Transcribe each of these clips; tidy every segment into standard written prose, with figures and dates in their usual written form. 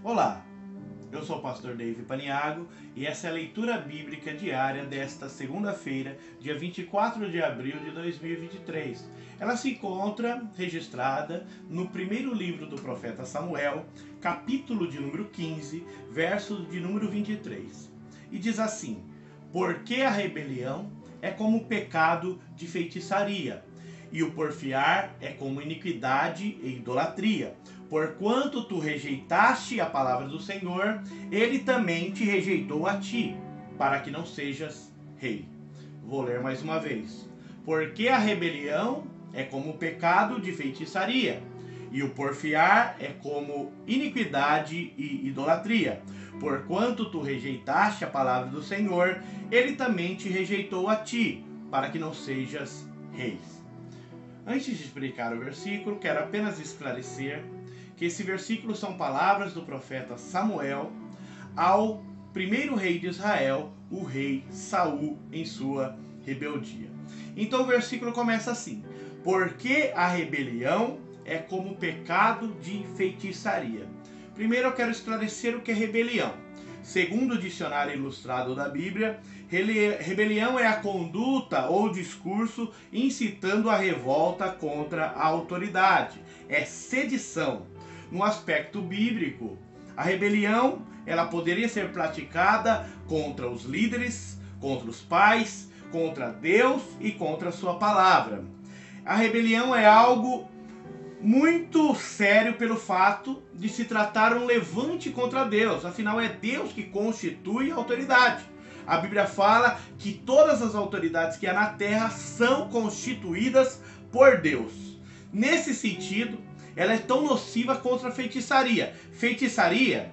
Olá, eu sou o pastor David Paniago e essa é a leitura bíblica diária desta segunda-feira, dia 24 de abril de 2023. Ela se encontra registrada no primeiro livro do profeta Samuel, capítulo de número 15, verso de número 23. E diz assim: porque a rebelião é como o pecado de feitiçaria, e o porfiar é como iniquidade e idolatria. Porquanto tu rejeitaste a palavra do Senhor, ele também te rejeitou a ti, para que não sejas rei. Vou ler mais uma vez. Porque a rebelião é como o pecado de feitiçaria, e o porfiar é como iniquidade e idolatria. Porquanto tu rejeitaste a palavra do Senhor, ele também te rejeitou a ti, para que não sejas reis. Antes de explicar o versículo, quero apenas esclarecer que esse versículo são palavras do profeta Samuel ao primeiro rei de Israel, o rei Saul, em sua rebeldia. Então o versículo começa assim: porque a rebelião é como o pecado de feitiçaria. Primeiro eu quero esclarecer o que é rebelião. Segundo o dicionário ilustrado da Bíblia, rebelião é a conduta ou discurso incitando a revolta contra a autoridade. É sedição. No aspecto bíblico, a rebelião ela poderia ser praticada contra os líderes, contra os pais, contra Deus e contra a sua palavra. A rebelião é algo muito sério pelo fato de se tratar um levante contra Deus. Afinal, é Deus que constitui a autoridade. A Bíblia fala que todas as autoridades que há na terra são constituídas por Deus. Nesse sentido, ela é tão nociva contra a feitiçaria. Feitiçaria,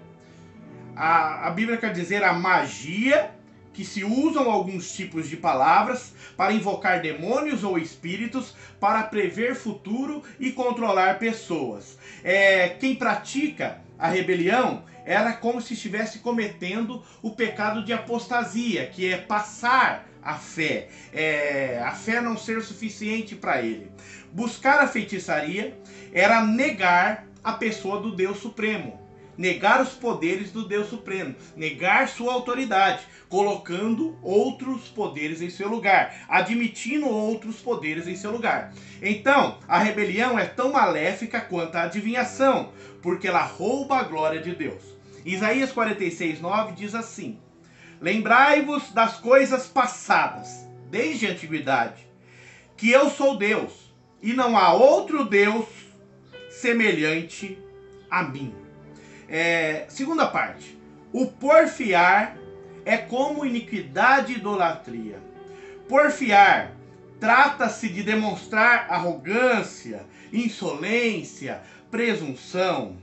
a Bíblia quer dizer a magia, que se usam alguns tipos de palavras para invocar demônios ou espíritos, para prever futuro e controlar pessoas. Quem pratica a rebelião era como se estivesse cometendo o pecado de apostasia, que é passar a fé. A fé não ser suficiente para ele. Buscar a feitiçaria era negar a pessoa do Deus Supremo. Negar os poderes do Deus Supremo, negar sua autoridade, colocando outros poderes em seu lugar, admitindo outros poderes em seu lugar. Então, a rebelião é tão maléfica quanto a adivinhação, porque ela rouba a glória de Deus. Isaías 46:9 diz assim: lembrai-vos das coisas passadas, desde a antiguidade, que eu sou Deus, e não há outro Deus semelhante a mim. Segunda parte. O porfiar é como iniquidade e idolatria. Porfiar trata-se de demonstrar arrogância, insolência, presunção.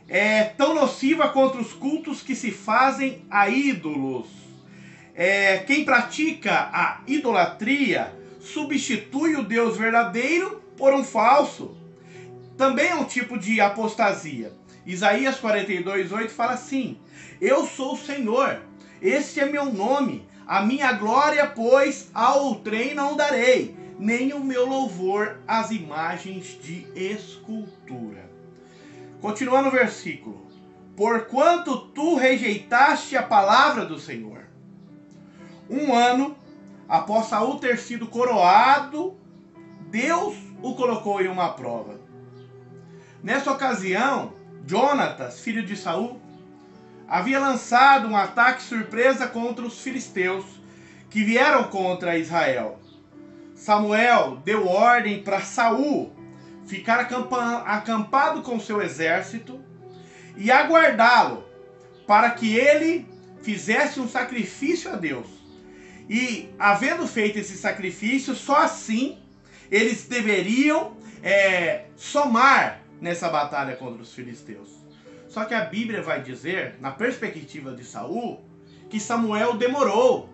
É tão nociva contra os cultos que se fazem a ídolos. Quem pratica a idolatria substitui o Deus verdadeiro por um falso. Também é um tipo de apostasia. Isaías 42:8 fala assim: eu sou o Senhor, este é meu nome, a minha glória, pois, a outrem não darei, nem o meu louvor às imagens de escultura. Continuando o versículo: porquanto tu rejeitaste a palavra do Senhor. Um ano após Saul ter sido coroado, Deus o colocou em uma prova. Nessa ocasião, Jonatas, filho de Saul, havia lançado um ataque surpresa contra os filisteus que vieram contra Israel. Samuel deu ordem para Saul ficar acampado com seu exército e aguardá-lo para que ele fizesse um sacrifício a Deus. E, havendo feito esse sacrifício, só assim eles deveriam somar nessa batalha contra os filisteus. Só que a Bíblia vai dizer, na perspectiva de Saul, que Samuel demorou.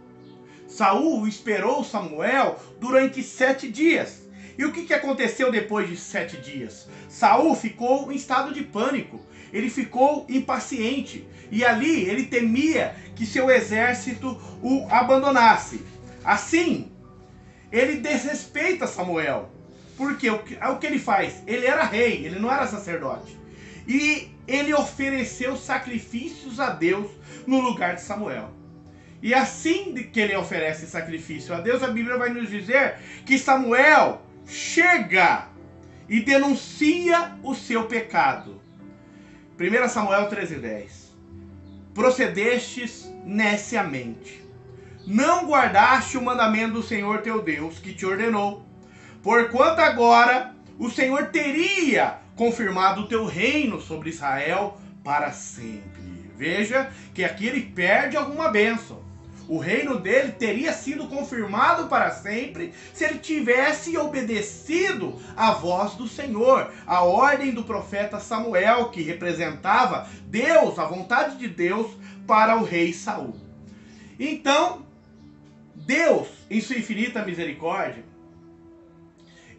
Saul esperou Samuel durante 7 dias. E o que aconteceu depois de 7 dias? Saul ficou em estado de pânico. Ele ficou impaciente. E ali ele temia que seu exército o abandonasse. Assim, ele desrespeita Samuel. Porque o que ele faz? Ele era rei, ele não era sacerdote. E ele ofereceu sacrifícios a Deus no lugar de Samuel. E assim que ele oferece sacrifício a Deus, a Bíblia vai nos dizer que Samuel chega e denuncia o seu pecado. 1 Samuel 13:10. Procedestes neciamente, não guardaste o mandamento do Senhor teu Deus, que te ordenou, porquanto agora o Senhor teria confirmado o teu reino sobre Israel para sempre. Veja que aqui ele perde alguma bênção. O reino dele teria sido confirmado para sempre se ele tivesse obedecido à voz do Senhor, a ordem do profeta Samuel, que representava Deus, a vontade de Deus para o rei Saul. Então, Deus, em sua infinita misericórdia,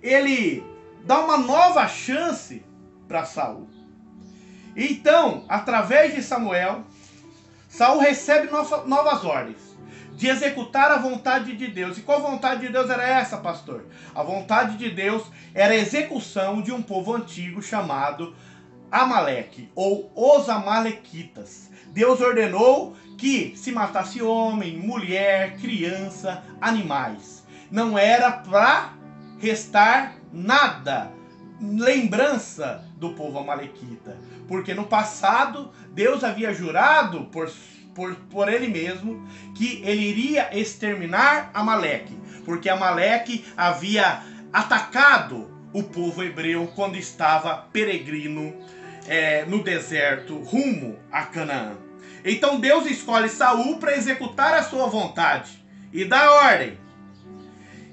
ele dá uma nova chance para Saul. Então, através de Samuel, Saul recebe novas ordens de executar a vontade de Deus. E qual vontade de Deus era essa, pastor? A vontade de Deus era a execução de um povo antigo chamado Amaleque, ou os Amalequitas. Deus ordenou que se matasse homem, mulher, criança, animais. Não era para restar nada, lembrança do povo amalequita. Porque no passado, Deus havia jurado por ele mesmo que ele iria exterminar Amaleque, porque Amaleque havia atacado o povo hebreu quando estava peregrino no deserto rumo a Canaã. Então Deus escolhe Saul para executar a sua vontade e dá ordem.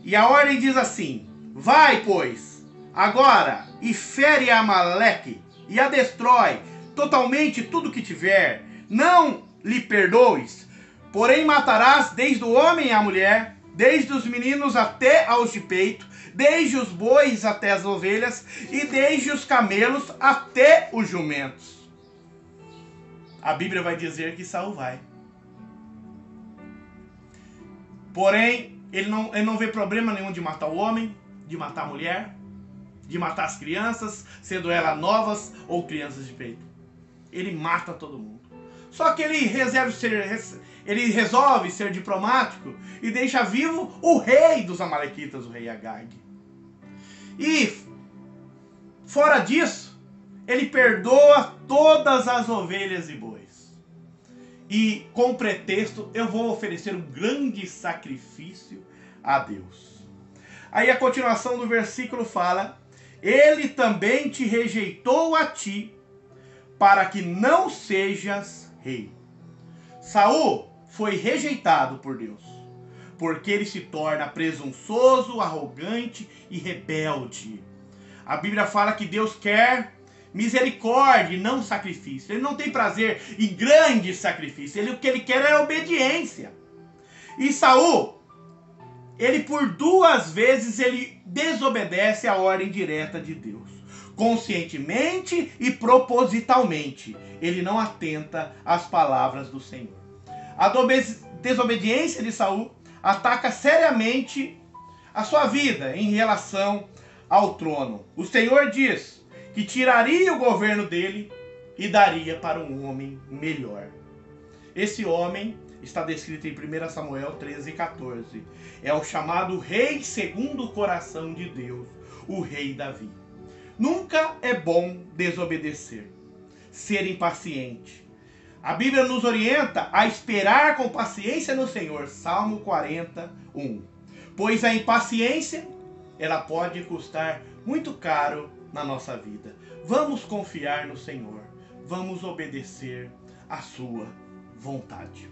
E a ordem diz assim: vai, pois, agora e fere a Amaleque e a destrói totalmente tudo que tiver. Não lhe perdoes, porém matarás desde o homem à mulher, desde os meninos até aos de peito, desde os bois até as ovelhas, e desde os camelos até os jumentos. A Bíblia vai dizer que Saul vai. Porém, ele não vê problema nenhum de matar o homem, de matar a mulher, de matar as crianças, sendo elas novas ou crianças de peito. Ele mata todo mundo. Só que ele resolve ser diplomático e deixa vivo o rei dos amalequitas, o rei Agag. E, fora disso, ele perdoa todas as ovelhas e bois. E, com pretexto, eu vou oferecer um grande sacrifício a Deus. Aí a continuação do versículo fala: ele também te rejeitou a ti, para que não sejas rei. Saul foi rejeitado por Deus, porque ele se torna presunçoso, arrogante e rebelde. A Bíblia fala que Deus quer misericórdia e não sacrifício. Ele não tem prazer em grandes sacrifícios. O que ele quer é obediência. E Saul, ele por 2 vezes ele desobedece a ordem direta de Deus. Conscientemente e propositalmente, ele não atenta às palavras do Senhor. A desobediência de Saul ataca seriamente a sua vida em relação ao trono. O Senhor diz que tiraria o governo dele e daria para um homem melhor. Esse homem está descrito em 1 Samuel 13:14. É o chamado rei segundo o coração de Deus, o rei Davi. Nunca é bom desobedecer, ser impaciente. A Bíblia nos orienta a esperar com paciência no Senhor. Salmo 41. Pois a impaciência, ela pode custar muito caro na nossa vida. Vamos confiar no Senhor. Vamos obedecer a sua vontade.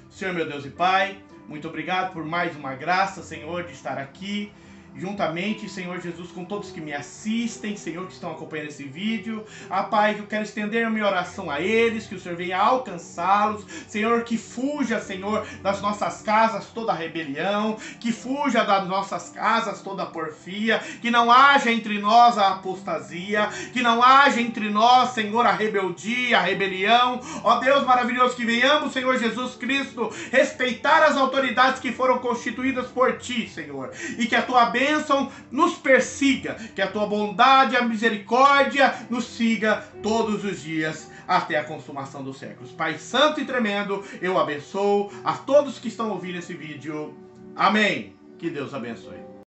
Senhor, meu Deus e Pai, muito obrigado por mais uma graça, Senhor, de estar aqui juntamente, Senhor Jesus, com todos que me assistem, Senhor, que estão acompanhando esse vídeo. Pai, que eu quero estender a minha oração a eles, que o Senhor venha alcançá-los, Senhor, que fuja, Senhor, das nossas casas toda a rebelião, que fuja das nossas casas toda a porfia, que não haja entre nós a apostasia, que não haja entre nós, Senhor, a rebeldia, a rebelião. Ó Deus maravilhoso, que venhamos, Senhor Jesus Cristo, respeitar as autoridades que foram constituídas por Ti, Senhor, e que a Tua bênção bênção nos persiga, que a tua bondade e a misericórdia nos siga todos os dias até a consumação dos séculos. Pai santo e tremendo, eu abençoo a todos que estão ouvindo esse vídeo. Amém. Que Deus abençoe.